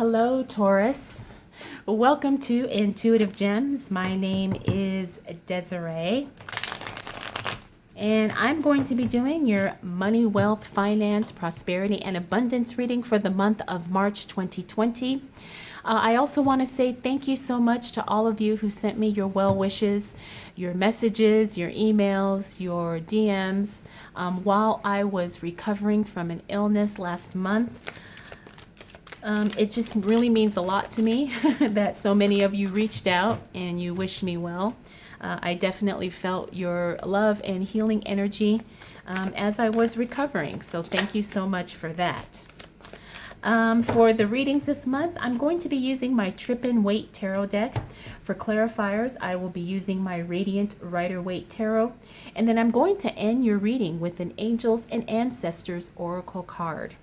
Hello, Taurus. Welcome to Intuitive Gems. My name is Desiree, and I'm going to be doing your money, wealth, finance, prosperity, and abundance reading for the month of March 2020. I also want to say thank you so much to all of you who sent me your well wishes, your messages, your emails, your DMs while I was recovering from an illness last month. It just really means a lot to me that so many of you reached out and you wished me well. I definitely felt your love and healing energy as I was recovering. So thank you so much for that. For the readings this month, I'm going to be using my Trip-and-Wait Tarot deck. For clarifiers, I will be using my Radiant Rider-Waite Tarot. And then I'm going to end your reading with an Angels and Ancestors Oracle card.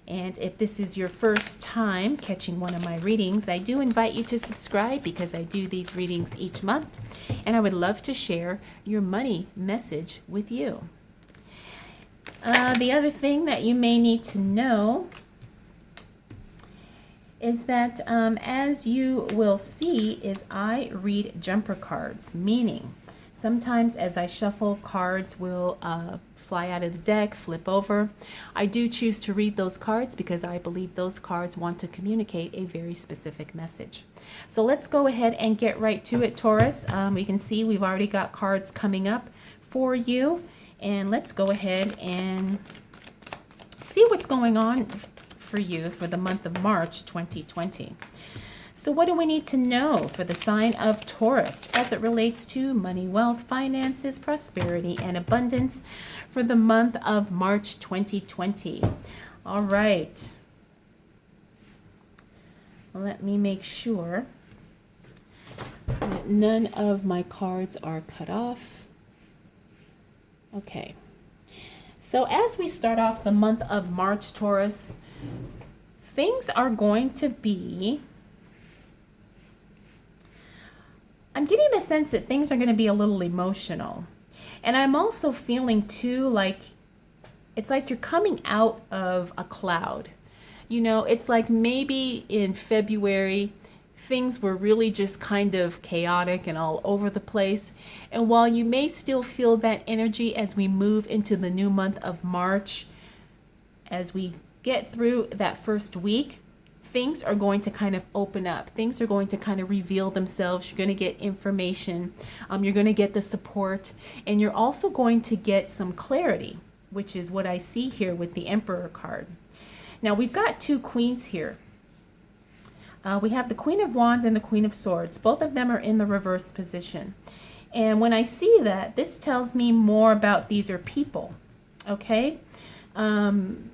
And if this is your first time catching one of my readings, I do invite you to subscribe because I do these readings each month. And I would love to share your money message with you. The other thing that you may need to know is that as you will see is I read jumper cards, meaning sometimes as I shuffle, cards will fly out of the deck, flip over. I do choose to read those cards because I believe those cards want to communicate a very specific message. So let's go ahead and get right to it, Taurus. We can see we've already got cards coming up for you. And let's go ahead and see what's going on for you for the month of March 2020. So what do we need to know for the sign of Taurus as it relates to money, wealth, finances, prosperity, and abundance for the month of March 2020? All right. Let me make sure that none of my cards are cut off. Okay. So as we start off the month of March, Taurus, things are going to be... I'm getting the sense that things are going to be a little emotional. And I'm also feeling too like it's like you're coming out of a cloud. You know, it's like maybe in February, things were really just kind of chaotic and all over the place. And while you may still feel that energy as we move into the new month of March, as we get through that first week, things are going to kind of open up. Things are going to kind of reveal themselves. You're going to get information. You're going to get the support. And you're also going to get some clarity, which is what I see here with the Emperor card. Now, we've got two queens here. We have the Queen of Wands and the Queen of Swords. Both of them are in the reverse position. And when I see that, this tells me more about these are people, okay? When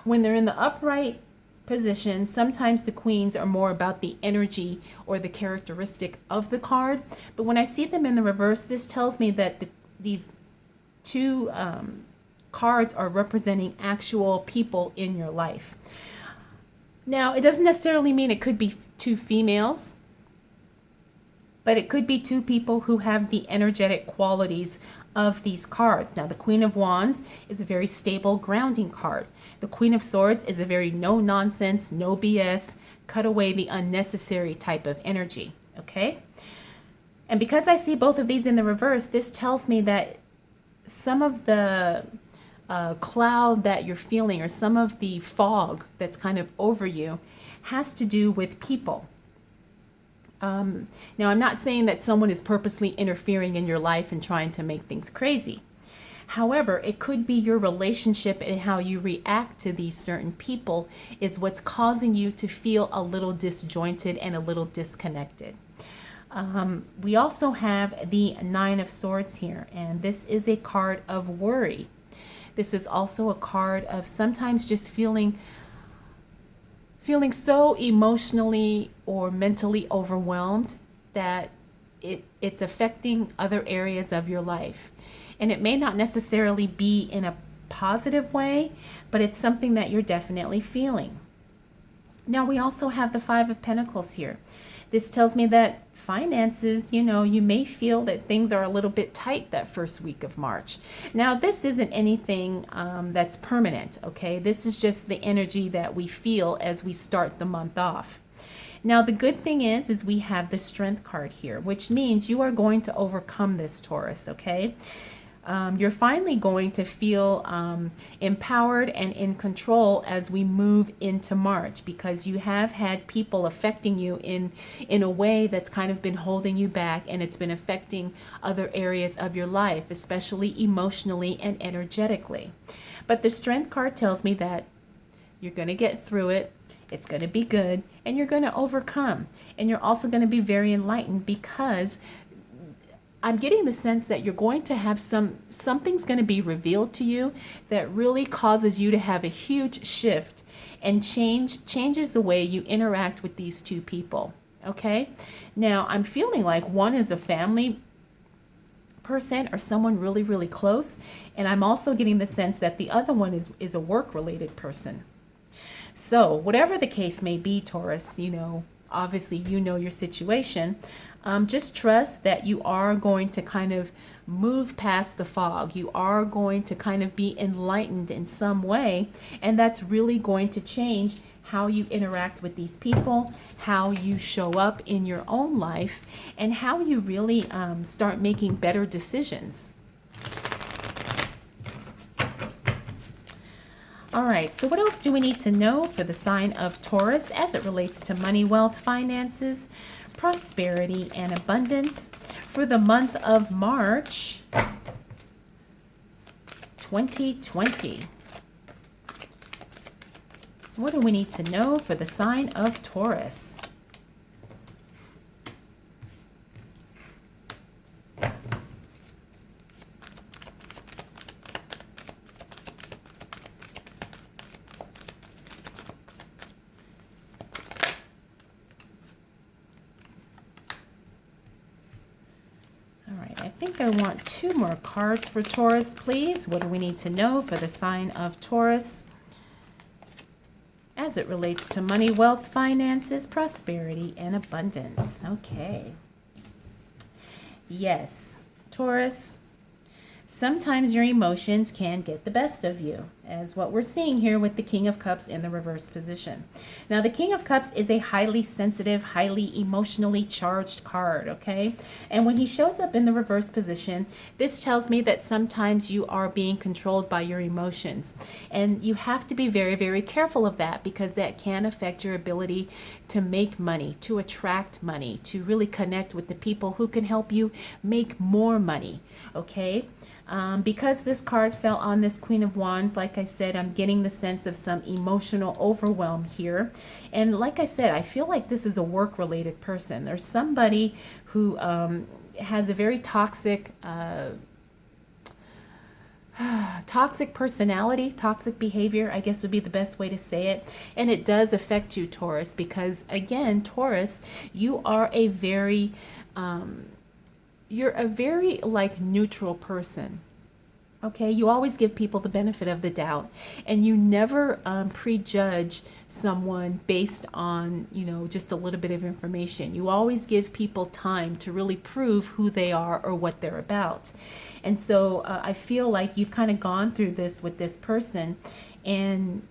they're in the upright position, sometimes the queens are more about the energy or the characteristic of the card. But when I see them in the reverse, this tells me that these two cards are representing actual people in your life. Now, it doesn't necessarily mean it could be two females, but it could be two people who have the energetic qualities of these cards. Now, the Queen of Wands is a very stable, grounding card. The Queen of Swords is a very no-nonsense, no BS, cut away the unnecessary type of energy, okay? And because I see both of these in the reverse, this tells me that some of the cloud that you're feeling or some of the fog that's kind of over you has to do with people. Now, I'm not saying that someone is purposely interfering in your life and trying to make things crazy. However, it could be your relationship and how you react to these certain people is what's causing you to feel a little disjointed and a little disconnected. We also have the Nine of Swords here, and this is a card of worry. This is also a card of sometimes just feeling so emotionally or mentally overwhelmed that it's affecting other areas of your life. And it may not necessarily be in a positive way, but it's something that you're definitely feeling. Now, we also have the Five of Pentacles here. This tells me that finances, you may feel that things are a little bit tight that first week of March. Now, this isn't anything that's permanent, okay? This is just the energy that we feel as we start the month off. Now, the good thing is we have the Strength card here, which means you are going to overcome this, Taurus, okay? You're finally going to feel empowered and in control as we move into March, because you have had people affecting you in a way that's kind of been holding you back, and it's been affecting other areas of your life, especially emotionally and energetically. But the Strength card tells me that you're going to get through it. It's going to be good, and you're going to overcome. And you're also going to be very enlightened, because I'm getting the sense that you're going to have something's going to be revealed to you that really causes you to have a huge shift and changes the way you interact with these two people. Okay? Now, I'm feeling like one is a family person or someone really, really close. And I'm also getting the sense that the other one is a work-related person. So whatever the case may be, Taurus, obviously your situation. Just trust that you are going to kind of move past the fog. You are going to kind of be enlightened in some way. And that's really going to change how you interact with these people, how you show up in your own life, and how you really start making better decisions. All right, so what else do we need to know for the sign of Taurus as it relates to money, wealth, finances, prosperity, and abundance for the month of March 2020? What do we need to know for the sign of Taurus? I think I want 2 more cards for Taurus, please. What do we need to know for the sign of Taurus as it relates to money, wealth, finances, prosperity, and abundance? Okay. Yes, Taurus, sometimes your emotions can get the best of you, as what we're seeing here with the King of Cups in the reverse position. Now, the King of Cups is a highly sensitive, highly emotionally charged card, okay? And when he shows up in the reverse position, this tells me that sometimes you are being controlled by your emotions. And you have to be very, very careful of that, because that can affect your ability to make money, to attract money, to really connect with the people who can help you make more money, okay? Because this card fell on this Queen of Wands, like I said, I'm getting the sense of some emotional overwhelm here. And like I said, I feel like this is a work-related person. There's somebody who has a very toxic personality, toxic behavior, I guess would be the best way to say it. And it does affect you, Taurus, because again, Taurus, you are a very like neutral person. Okay, you always give people the benefit of the doubt, and you never prejudge someone based on, just a little bit of information. You always give people time to really prove who they are or what they're about. And so I feel like you've kind of gone through this with this person, and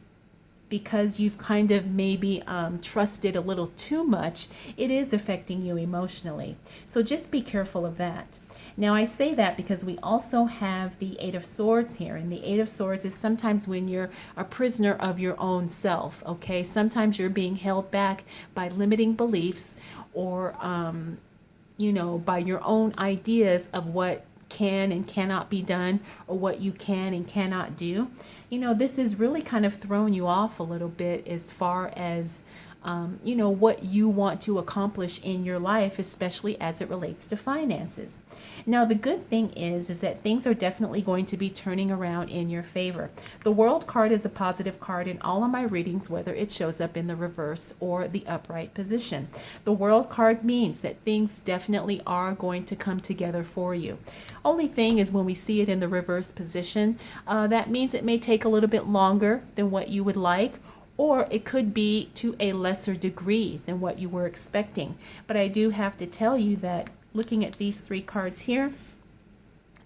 because you've kind of maybe trusted a little too much, it is affecting you emotionally. So just be careful of that. Now, I say that because we also have the Eight of Swords here, and the Eight of Swords is sometimes when you're a prisoner of your own self, okay? Sometimes you're being held back by limiting beliefs or, by your own ideas of what can and cannot be done, or what you can and cannot do. This has really kind of thrown you off a little bit as far as what you want to accomplish in your life, especially as it relates to finances. Now, the good thing is that things are definitely going to be turning around in your favor. The World card is a positive card in all of my readings, whether it shows up in the reverse or the upright position. The World card means that things definitely are going to come together for you. Only thing is, when we see it in the reverse position, that means it may take a little bit longer than what you would like, or it could be to a lesser degree than what you were expecting. But I do have to tell you that looking at these three cards here,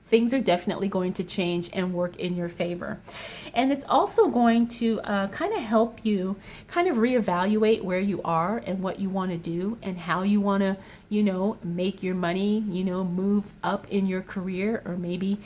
things are definitely going to change and work in your favor. And it's also going to kind of help you kind of reevaluate where you are and what you want to do and how you want to, make your money, move up in your career, or maybe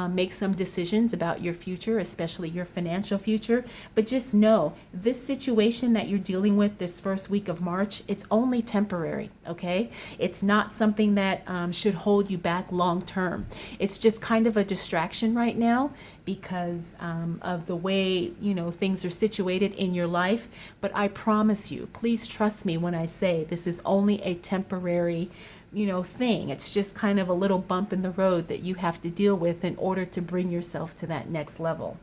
make some decisions about your future, especially your financial future. But just know this situation that you're dealing with this first week of March, it's only temporary, okay? It's not something that should hold you back long term. It's just kind of a distraction right now because of the way things are situated in your life. But I promise you, please trust me when I say this is only a temporary thing. It's just kind of a little bump in the road that you have to deal with in order to bring yourself to that next level.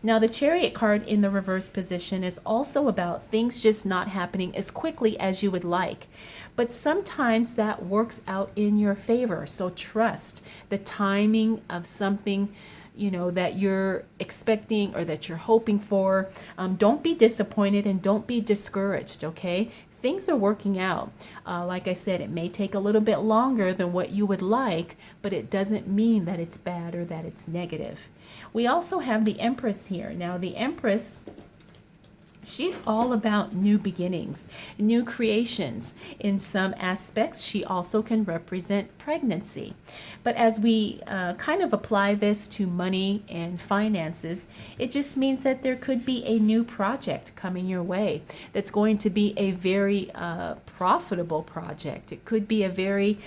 Now, the Chariot card in the reverse position is also about things just not happening as quickly as you would like. But sometimes that works out in your favor. So trust the timing of something that you're expecting or that you're hoping for. Don't be disappointed and don't be discouraged, okay? Things are working out. Like I said, it may take a little bit longer than what you would like, but it doesn't mean that it's bad or that it's negative. We also have the Empress here. Now, the Empress, she's all about new beginnings, new creations. In some aspects, she also can represent pregnancy. But as we kind of apply this to money and finances, it just means that there could be a new project coming your way that's going to be a very profitable project. It could be a very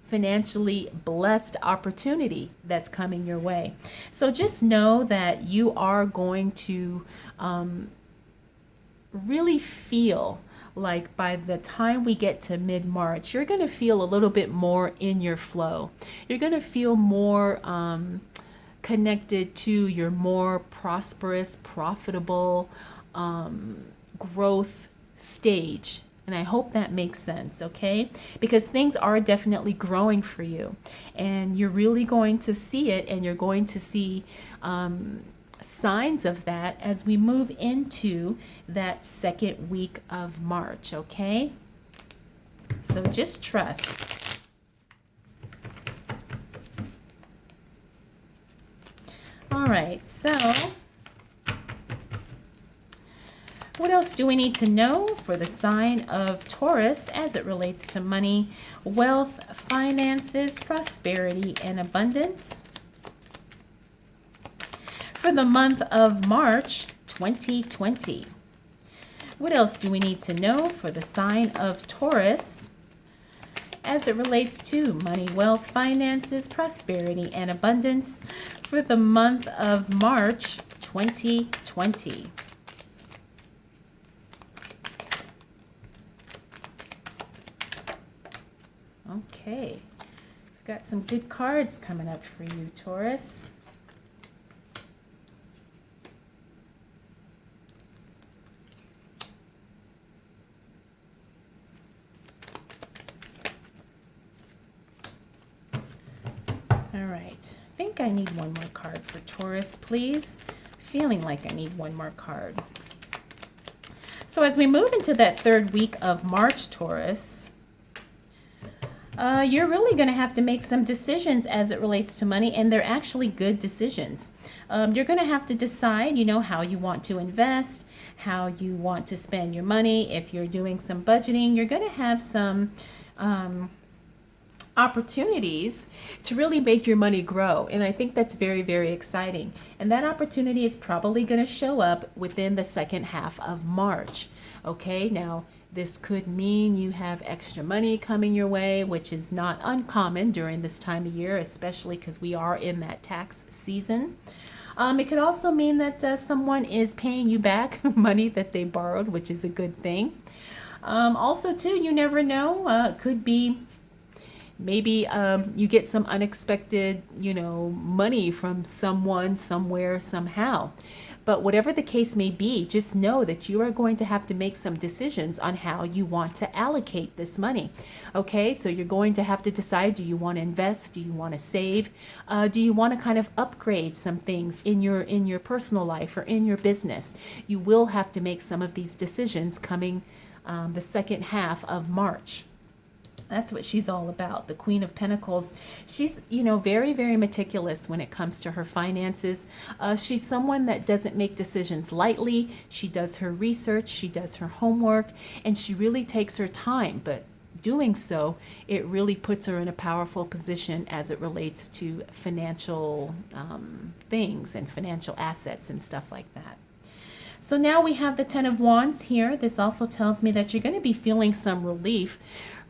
financially blessed opportunity that's coming your way. So just know that you are going to really feel like by the time we get to mid-March, you're going to feel a little bit more in your flow. You're going to feel more connected to your more prosperous, profitable growth stage. And I hope that makes sense, okay? Because things are definitely growing for you. And you're really going to see it, and you're going to see signs of that as we move into that second week of March, okay? So just trust. All right, so what else do we need to know for the sign of Taurus as it relates to money, wealth, finances, prosperity, and abundance? For the month of March 2020. What else do we need to know for the sign of Taurus as it relates to money, wealth, finances, prosperity, and abundance for the month of March 2020? Okay, we've got some good cards coming up for you, Taurus. I need one more card for Taurus, please. Feeling like I need one more card. So as we move into that third week of March, Taurus, you're really going to have to make some decisions as it relates to money, and they're actually good decisions. You're going to have to decide, how you want to invest, how you want to spend your money. If you're doing some budgeting, you're going to have some opportunities to really make your money grow. And I think that's very, very exciting. And that opportunity is probably going to show up within the second half of March. Okay, now this could mean you have extra money coming your way, which is not uncommon during this time of year, especially because we are in that tax season. It could also mean that someone is paying you back money that they borrowed, which is a good thing. Also, too, you never know. It could be maybe you get some unexpected, money from someone, somewhere, somehow. But whatever the case may be, just know that you are going to have to make some decisions on how you want to allocate this money. Okay, so you're going to have to decide, do you want to invest? Do you want to save? Do you want to kind of upgrade some things in your personal life or in your business? You will have to make some of these decisions coming the second half of March. That's what she's all about. The Queen of Pentacles. She's, very, very meticulous when it comes to her finances. She's someone that doesn't make decisions lightly. She does her research, she does her homework, and she really takes her time. But doing so, it really puts her in a powerful position as it relates to financial things and financial assets and stuff like that. So now we have the Ten of Wands here. This also tells me that you're going to be feeling some relief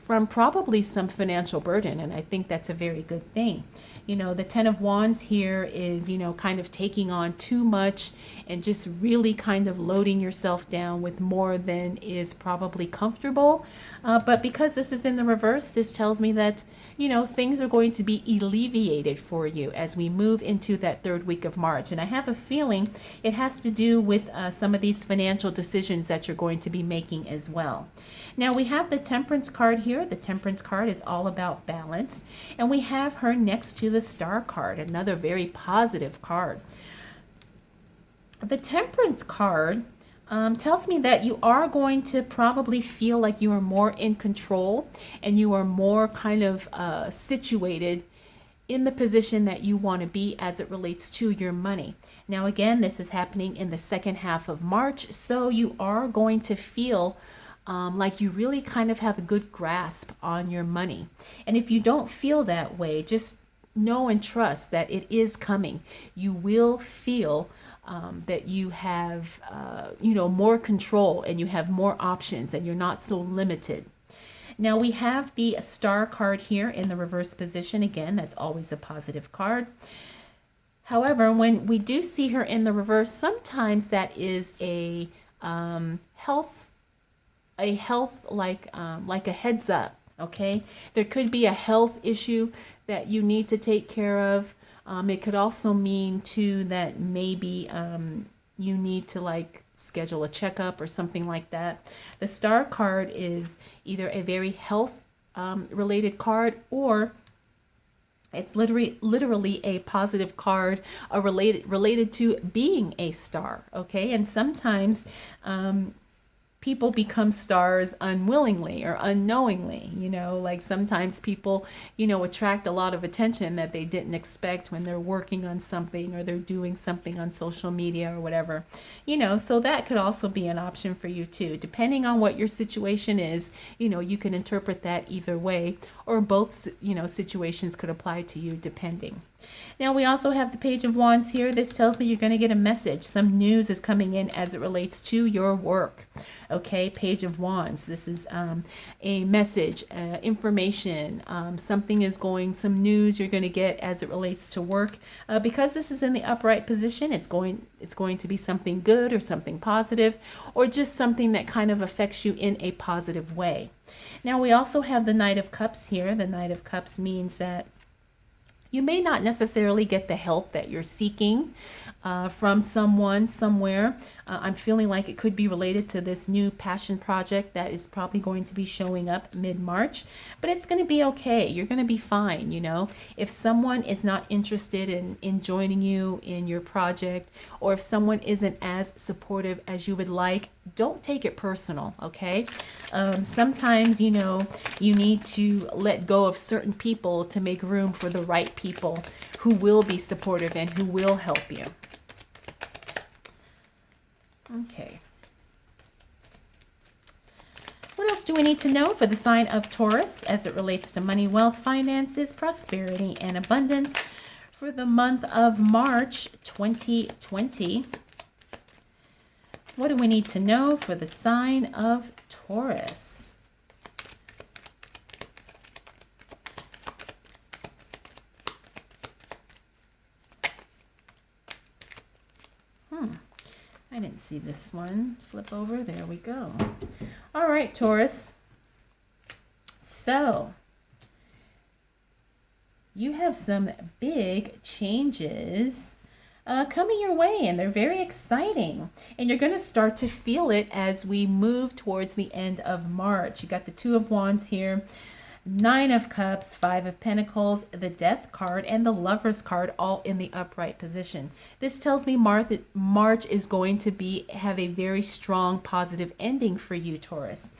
from probably some financial burden, and I think that's a very good thing. The Ten of Wands here is, kind of taking on too much and just really kind of loading yourself down with more than is probably comfortable. But because this is in the reverse, this tells me that, things are going to be alleviated for you as we move into that third week of March. And I have a feeling it has to do with some of these financial decisions that you're going to be making as well. Now we have the Temperance card here. The Temperance card is all about balance. And we have her next to the Star card, another very positive card. The Temperance card tells me that you are going to probably feel like you are more in control and you are more kind of situated in the position that you want to be as it relates to your money. Now again, this is happening in the second half of March, so you are going to feel like you really kind of have a good grasp on your money. And if you don't feel that way, just know and trust that it is coming. You will feel that you have, more control and you have more options and you're not so limited. Now we have the Star card here in the reverse position. Again, that's always a positive card. However, when we do see her in the reverse, sometimes that is a health like a heads up. Okay, there could be a health issue that you need to take care of. It could also mean too that maybe you need to schedule a checkup or something like that. The Star card is either a very health related card, or it's literally a positive card related to being a star. Okay, and sometimes people become stars unwillingly or unknowingly. Sometimes people, attract a lot of attention that they didn't expect when they're working on something or they're doing something on social media or whatever. So that could also be an option for you too. Depending on what your situation is, you can interpret that either way, or both, situations could apply to you depending. Now we also have the Page of Wands here. This tells me you're going to get a message. Some news is coming in as it relates to your work. Okay, Page of Wands. This is a message, information. Some news you're going to get as it relates to work. Because this is in the upright position, it's going to be something good or something positive, or just something that kind of affects you in a positive way. Now we also have the Knight of Cups here. The Knight of Cups means that you may not necessarily get the help that you're seeking from someone somewhere. I'm feeling like it could be related to this new passion project that is probably going to be showing up mid-March, but it's going to be okay. You're going to be fine. If someone is not interested in joining you in your project, or if someone isn't as supportive as you would like, don't take it personal. Okay. Sometimes, you need to let go of certain people to make room for the right people who will be supportive and who will help you. Okay. What else do we need to know for the sign of Taurus as it relates to money, wealth, finances, prosperity, and abundance for the month of March 2020? What do we need to know for the sign of Taurus? I didn't see this one. Flip over. There we go. All right, Taurus. So, you have some big changes coming your way, and they're very exciting. And you're going to start to feel it as we move towards the end of March. You got the Two of Wands here, Nine of Cups, Five of Pentacles, the Death card, and the Lovers card, all in the upright position. This tells me March is going to have a very strong positive ending for you, Taurus.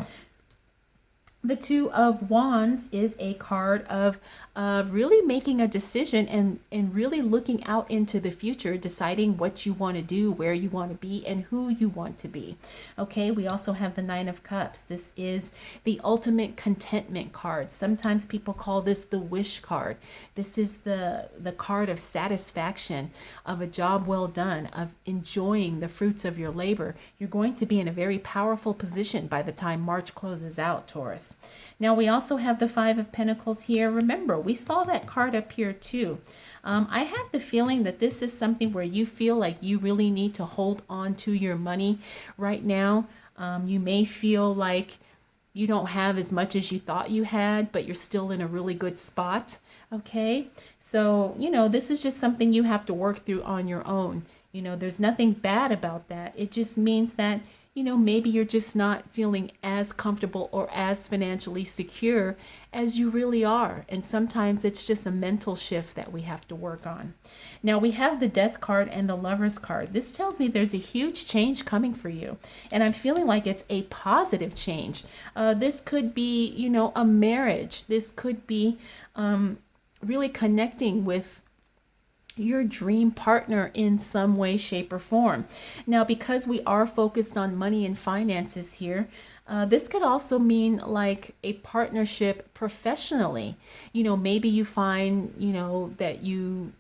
The Two of Wands is a card of really making a decision and really looking out into the future, deciding what you want to do, where you want to be, and who you want to be. Okay, we also have the Nine of Cups. This is the ultimate contentment card. Sometimes people call this the wish card. This is the card of satisfaction, of a job well done, of enjoying the fruits of your labor. You're going to be in a very powerful position by the time March closes out, Taurus. Now we also have the Five of Pentacles here. Remember, we saw that card up here too. I have the feeling that this is something where you feel like you really need to hold on to your money right now. You may feel like you don't have as much as you thought you had, but you're still in a really good spot. Okay, so this is just something you have to work through on your own. There's nothing bad about that. It just means that maybe you're just not feeling as comfortable or as financially secure as you really are. And sometimes it's just a mental shift that we have to work on. Now we have the Death card and the Lovers card. This tells me there's a huge change coming for you. And I'm feeling like it's a positive change. This could be, a marriage. This could be really connecting with your dream partner in some way, shape, or form. Now, because we are focused on money and finances here, this could also mean like a partnership professionally. Maybe you find, that you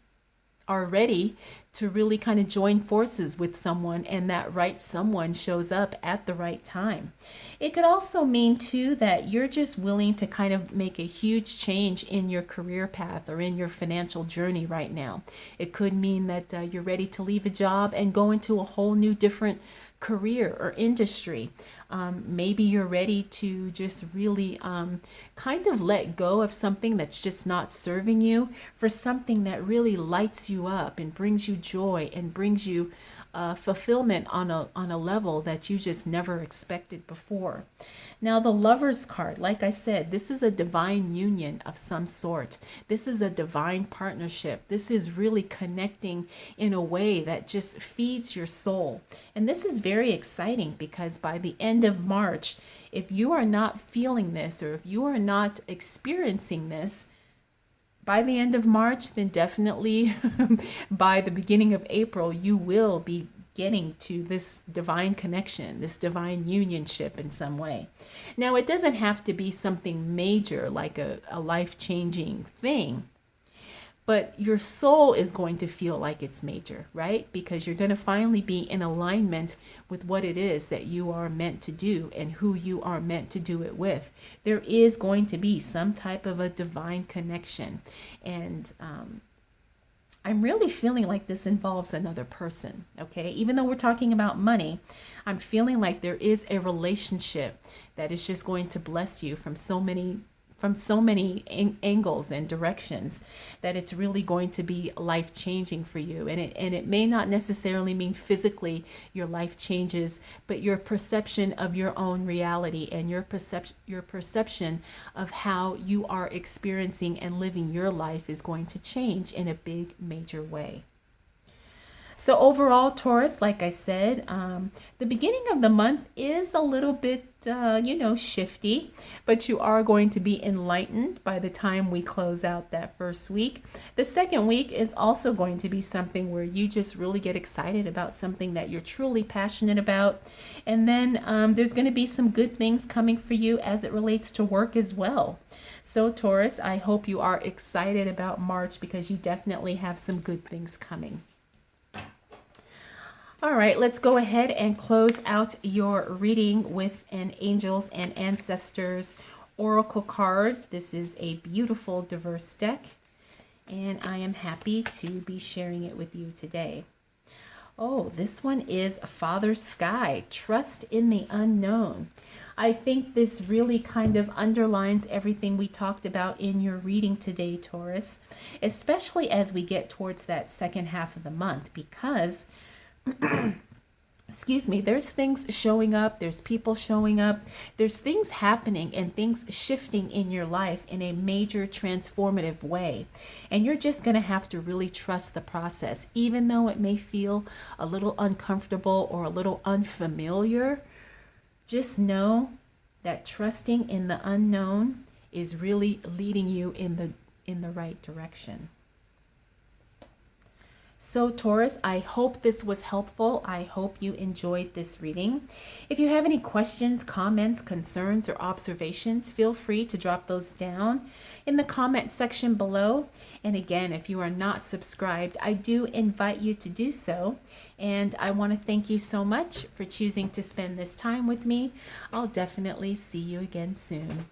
are ready to really kind of join forces with someone, and that right someone shows up at the right time. It could also mean too that you're just willing to kind of make a huge change in your career path or in your financial journey right now. It could mean that you're ready to leave a job and go into a whole new different career or industry. Maybe you're ready to just really kind of let go of something that's just not serving you for something that really lights you up and brings you joy and brings you fulfillment on a level that you just never expected before. Now the Lovers card, like I said, this is a divine union of some sort. This is a divine partnership. This is really connecting in a way that just feeds your soul. And this is very exciting because by the end of March, if you are not feeling this or if you are not experiencing this, by the end of March, then definitely by the beginning of April, you will be getting to this divine connection, this divine unionship in some way. Now, it doesn't have to be something major like a life-changing thing, but your soul is going to feel like it's major, right? Because you're going to finally be in alignment with what it is that you are meant to do and who you are meant to do it with. There is going to be some type of a divine connection. And I'm really feeling like this involves another person, okay? Even though we're talking about money, I'm feeling like there is a relationship that is just going to bless you from so many angles and directions, that it's really going to be life-changing for you. And it may not necessarily mean physically your life changes, but your perception of your own reality and your perception of how you are experiencing and living your life is going to change in a big, major way. So overall, Taurus, like I said, the beginning of the month is a little bit, shifty, but you are going to be enlightened by the time we close out that first week. The second week is also going to be something where you just really get excited about something that you're truly passionate about. And then there's going to be some good things coming for you as it relates to work as well. So Taurus, I hope you are excited about March because you definitely have some good things coming. All right, let's go ahead and close out your reading with an Angels and Ancestors Oracle card. This is a beautiful, diverse deck, and I am happy to be sharing it with you today. Oh, this one is Father Sky, Trust in the Unknown. I think this really kind of underlines everything we talked about in your reading today, Taurus, especially as we get towards that second half of the month, because excuse me, there's things showing up, there's people showing up, there's things happening and things shifting in your life in a major transformative way. And you're just going to have to really trust the process, even though it may feel a little uncomfortable or a little unfamiliar. Just know that trusting in the unknown is really leading you in the right direction. So Taurus, I hope this was helpful. I hope you enjoyed this reading. If you have any questions, comments, concerns, or observations, feel free to drop those down in the comment section below. And again, if you are not subscribed, I do invite you to do so. And I want to thank you so much for choosing to spend this time with me. I'll definitely see you again soon.